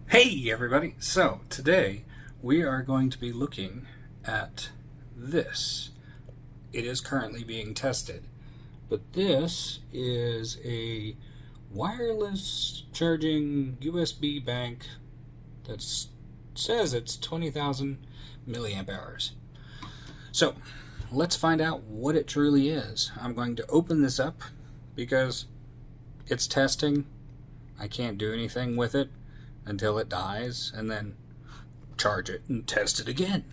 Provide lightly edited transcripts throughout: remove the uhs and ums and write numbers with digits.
Hey everybody! So today we are going to be looking at this. It is currently being tested, but this is a wireless charging USB bank that says it's 20,000 milliamp hours. So let's find out what it truly is. I'm going to open this up because it's testing. I can't do anything with it until it dies, and then charge it and test it again.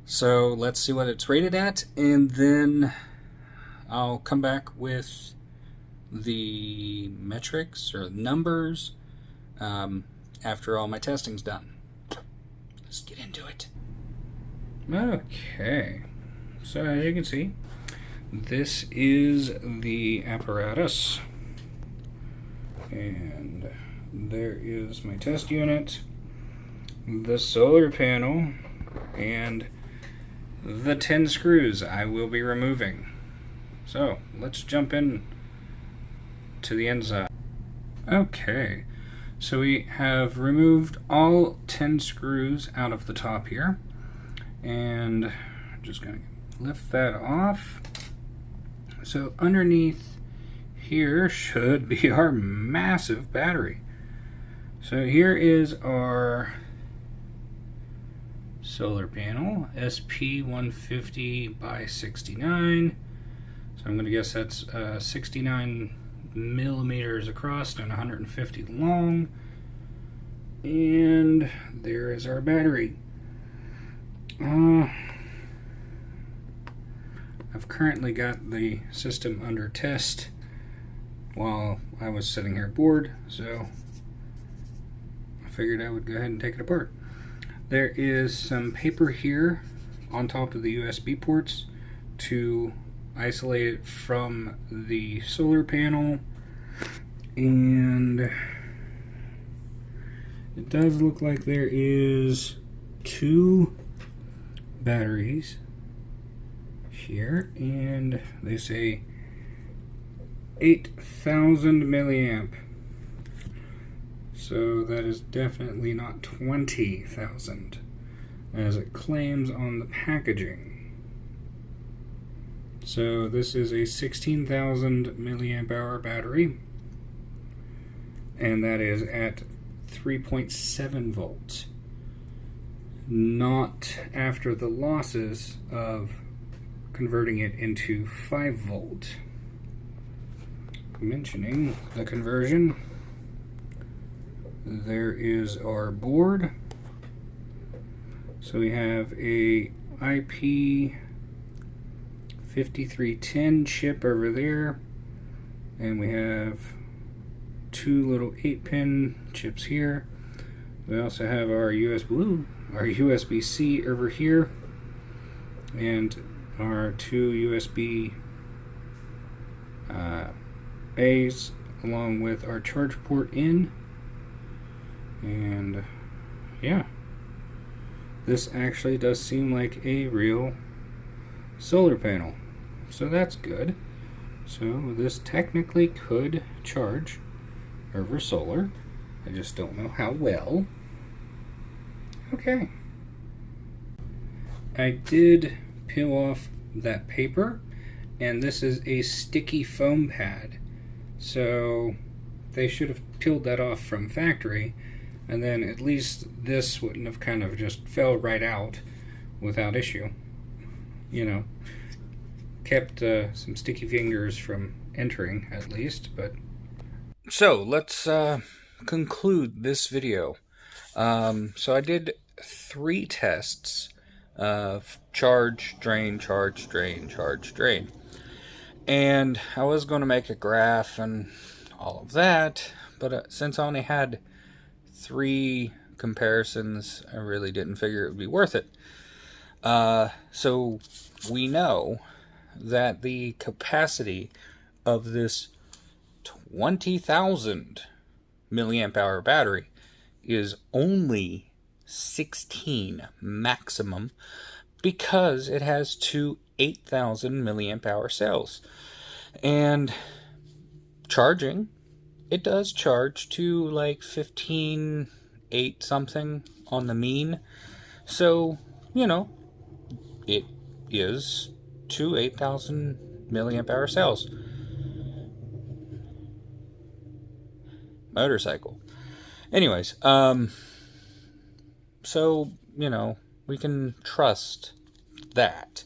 So let's see what it's rated at, and then I'll come back with the metrics or numbers after all my testing's done. Let's get into it. Okay, so as you can see, this is the apparatus, and there is my test unit, the solar panel, and the 10 screws I will be removing. So let's jump in to the inside. Okay, so we have removed all 10 screws out of the top here, and I'm just going to lift that off. So underneath here should be our massive battery. So here is our solar panel, SP150 by 69. So I'm going to guess that's 69 millimeters across and 150 long. And there is our battery. I've currently got the system under test while I was sitting here bored, so figured I would go ahead and take it apart. There is some paper here on top of the USB ports to isolate it from the solar panel, and it does look like there is 2 batteries here, and they say 8,000 milliamp. So that is definitely not 20,000 as it claims on the packaging. So this is a 16,000 milliamp hour battery, and that is at 3.7 volts, not after the losses of converting it into 5 volt. Mentioning the conversion, there is our board. So we have a IP5310 chip over there, and we have 2 little 8-pin chips here. We also have our USB-C over here, and our 2 USB A's, along with our charge port in. And yeah, this actually does seem like a real solar panel, so that's good. So this technically could charge over solar. I just don't know how well. Okay, I did peel off that paper, and this is a sticky foam pad, so they should have peeled that off from factory, and then at least this wouldn't have kind of just fell right out without issue. You know, kept some sticky fingers from entering at least. But so let's conclude this video. So I did 3 tests of charge, drain, charge, drain, charge, drain. And I was going to make a graph and all of that, but since I only had 3 comparisons, I really didn't figure it would be worth it. So we know that the capacity of this 20,000 milliamp hour battery is only 16 maximum, because it has 2 8,000 milliamp hour cells. And charging, it does charge to like 15 8 something on the mean. So, you know, it is 2 8,000 milliamp hour cells. Motorcycle. Anyways, so, you know, we can trust that.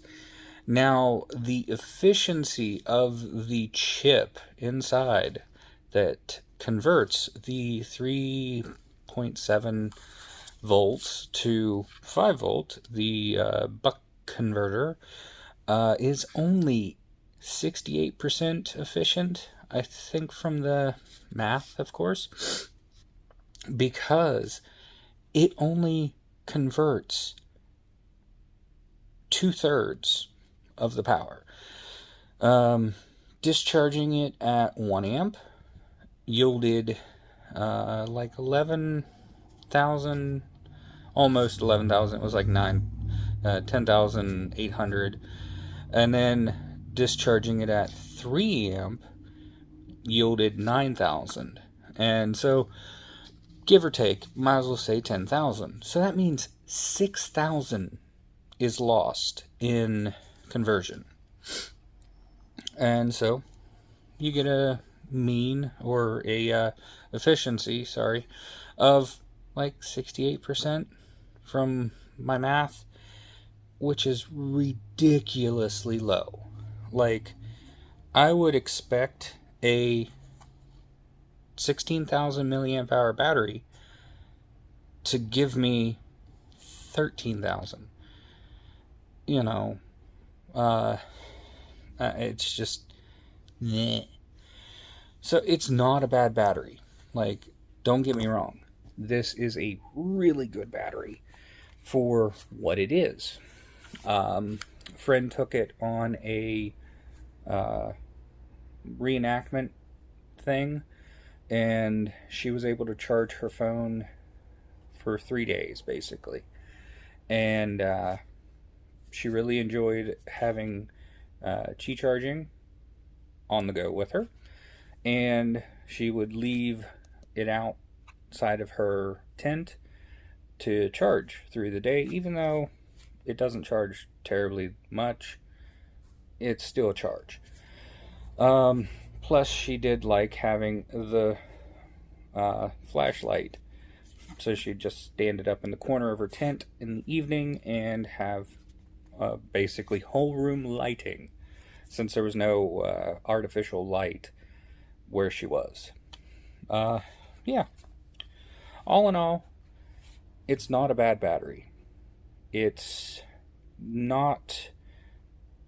Now, the efficiency of the chip inside that converts the 3.7 volts to 5 volt, the buck converter, is only 68% efficient, I think, from the math, of course, because it only converts 2/3 of the power. Discharging it at 1 amp yielded like 11,000, almost 11,000. It was like 10,800. And then discharging it at 3 amp yielded 9,000. And so, give or take, might as well say 10,000. So that means 6,000 is lost in conversion. And so you get a mean, or a efficiency, sorry, of like 68% from my math, which is ridiculously low. Like, I would expect a 16,000 milliamp hour battery to give me 13,000. You know, it's just, meh. So it's not a bad battery. Like, don't get me wrong. This is a really good battery for what it is. Friend took it on a reenactment thing, and she was able to charge her phone for 3 days, basically. And she really enjoyed having Qi charging on the go with her. And she would leave it outside of her tent to charge through the day. Even though it doesn't charge terribly much, it's still a charge. Plus, she did like having the flashlight. So she'd just stand it up in the corner of her tent in the evening and have basically whole room lighting, since there was no artificial light where she was. Yeah. All in all, it's not a bad battery. It's not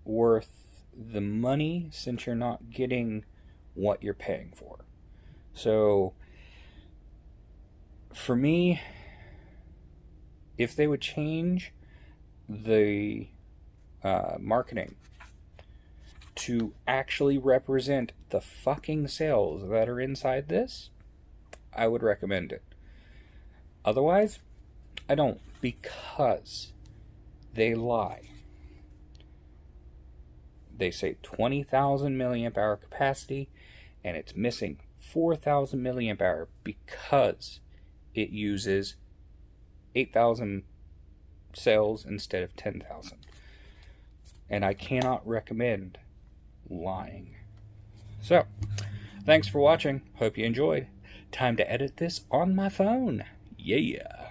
worth the money, since you're not getting what you're paying for. So, for me, if they would change the marketing to actually represent the fucking cells that are inside this, I would recommend it. Otherwise, I don't, because they lie. They say 20,000 milliamp hour capacity, and it's missing 4,000 milliamp hour because it uses 8,000 cells instead of 10,000. And I cannot recommend lying. So, thanks for watching. Hope you enjoyed. Time to edit this on my phone. Yeah.